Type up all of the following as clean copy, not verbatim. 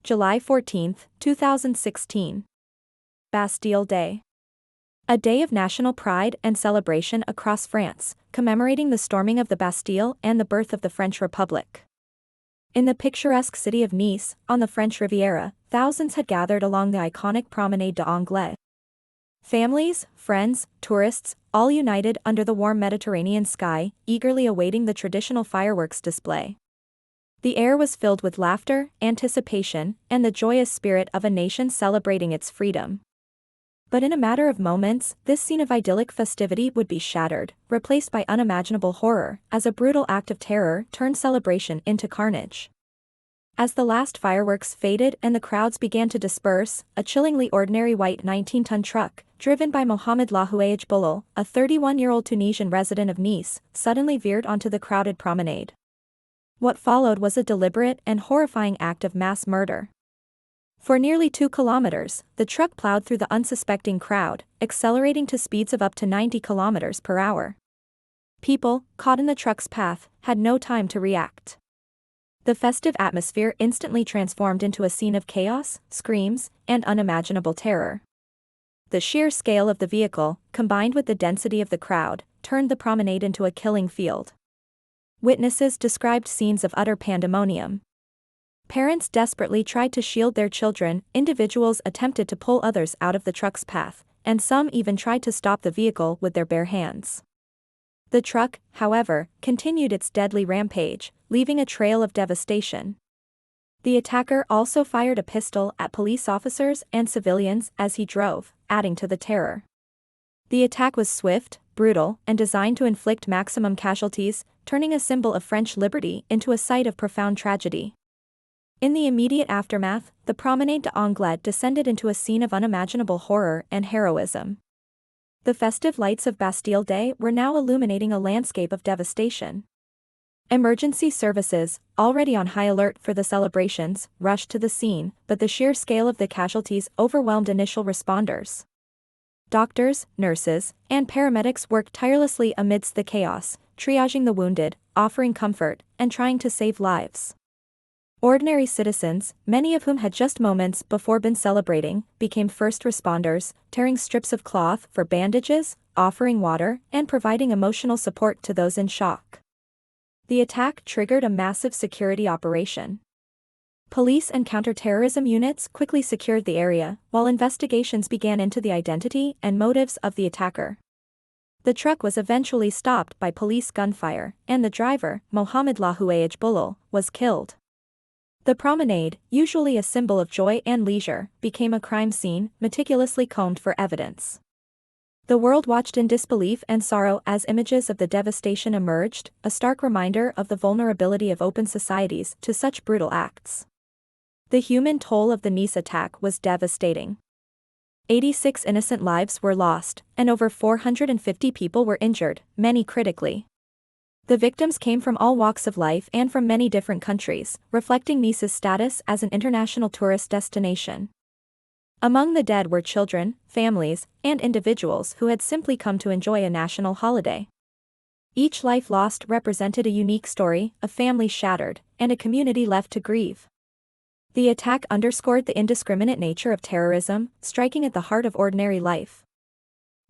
July 14, 2016. Bastille Day. A day of national pride and celebration across France, commemorating the storming of the Bastille and the birth of the French Republic. In the picturesque city of Nice, on the French Riviera, thousands had gathered along the iconic Promenade de Anglais. Families, friends, tourists, all united under the warm Mediterranean sky, eagerly awaiting the traditional fireworks display. The air was filled with laughter, anticipation, and the joyous spirit of a nation celebrating its freedom. But in a matter of moments, this scene of idyllic festivity would be shattered, replaced by unimaginable horror, as a brutal act of terror turned celebration into carnage. As the last fireworks faded and the crowds began to disperse, a chillingly ordinary white 19-ton truck, driven by Mohamed Lahouaj Boulal, a 31-year-old Tunisian resident of Nice, suddenly veered onto the crowded promenade. What followed was a deliberate and horrifying act of mass murder. For nearly 2 kilometers, the truck plowed through the unsuspecting crowd, accelerating to speeds of up to 90 kilometers per hour. People, caught in the truck's path, had no time to react. The festive atmosphere instantly transformed into a scene of chaos, screams, and unimaginable terror. The sheer scale of the vehicle, combined with the density of the crowd, turned the promenade into a killing field. Witnesses described scenes of utter pandemonium. Parents desperately tried to shield their children, individuals attempted to pull others out of the truck's path, and some even tried to stop the vehicle with their bare hands. The truck, however, continued its deadly rampage, leaving a trail of devastation. The attacker also fired a pistol at police officers and civilians as he drove, adding to the terror. The attack was swift, brutal, and designed to inflict maximum casualties, turning a symbol of French liberty into a site of profound tragedy. In the immediate aftermath, the Promenade de Anglais descended into a scene of unimaginable horror and heroism. The festive lights of Bastille Day were now illuminating a landscape of devastation. Emergency services, already on high alert for the celebrations, rushed to the scene, but the sheer scale of the casualties overwhelmed initial responders. Doctors, nurses, and paramedics worked tirelessly amidst the chaos, triaging the wounded, offering comfort, and trying to save lives. Ordinary citizens, many of whom had just moments before been celebrating, became first responders, tearing strips of cloth for bandages, offering water, and providing emotional support to those in shock. The attack triggered a massive security operation. Police and counterterrorism units quickly secured the area, while investigations began into the identity and motives of the attacker. The truck was eventually stopped by police gunfire, and the driver, Mohamed Lahouaj Boulal, was killed. The promenade, usually a symbol of joy and leisure, became a crime scene, meticulously combed for evidence. The world watched in disbelief and sorrow as images of the devastation emerged, a stark reminder of the vulnerability of open societies to such brutal acts. The human toll of the Nice attack was devastating. 86 innocent lives were lost, and over 450 people were injured, many critically. The victims came from all walks of life and from many different countries, reflecting Nice's status as an international tourist destination. Among the dead were children, families, and individuals who had simply come to enjoy a national holiday. Each life lost represented a unique story, a family shattered, and a community left to grieve. The attack underscored the indiscriminate nature of terrorism, striking at the heart of ordinary life.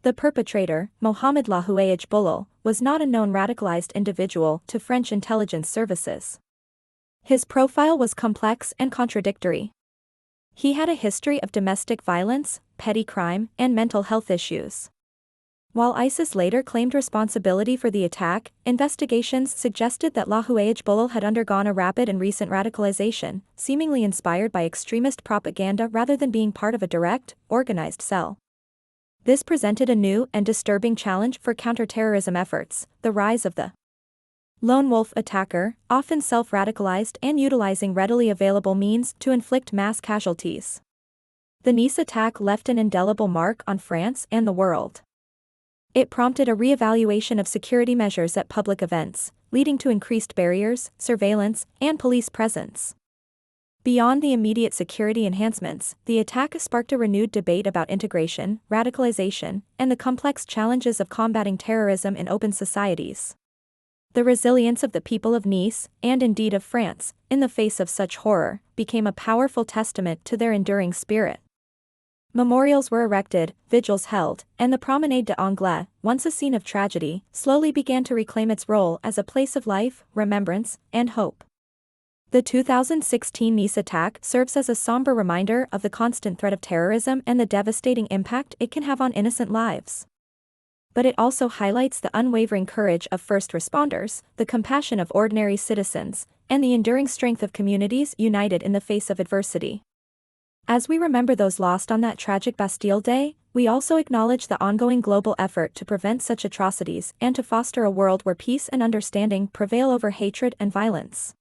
The perpetrator, Mohamed Lahouaj Boulal, was not a known radicalized individual to French intelligence services. His profile was complex and contradictory. He had a history of domestic violence, petty crime, and mental health issues. While ISIS later claimed responsibility for the attack, investigations suggested that Lahouaj Boulal had undergone a rapid and recent radicalization, seemingly inspired by extremist propaganda rather than being part of a direct, organized cell. This presented a new and disturbing challenge for counterterrorism efforts, the rise of the lone wolf attacker, often self-radicalized and utilizing readily available means to inflict mass casualties. The Nice attack left an indelible mark on France and the world. It prompted a re-evaluation of security measures at public events, leading to increased barriers, surveillance, and police presence. Beyond the immediate security enhancements, the attack sparked a renewed debate about integration, radicalization, and the complex challenges of combating terrorism in open societies. The resilience of the people of Nice, and indeed of France, in the face of such horror, became a powerful testament to their enduring spirit. Memorials were erected, vigils held, and the Promenade des Anglais, once a scene of tragedy, slowly began to reclaim its role as a place of life, remembrance, and hope. The 2016 Nice attack serves as a somber reminder of the constant threat of terrorism and the devastating impact it can have on innocent lives. But it also highlights the unwavering courage of first responders, the compassion of ordinary citizens, and the enduring strength of communities united in the face of adversity. As we remember those lost on that tragic Bastille Day, we also acknowledge the ongoing global effort to prevent such atrocities and to foster a world where peace and understanding prevail over hatred and violence.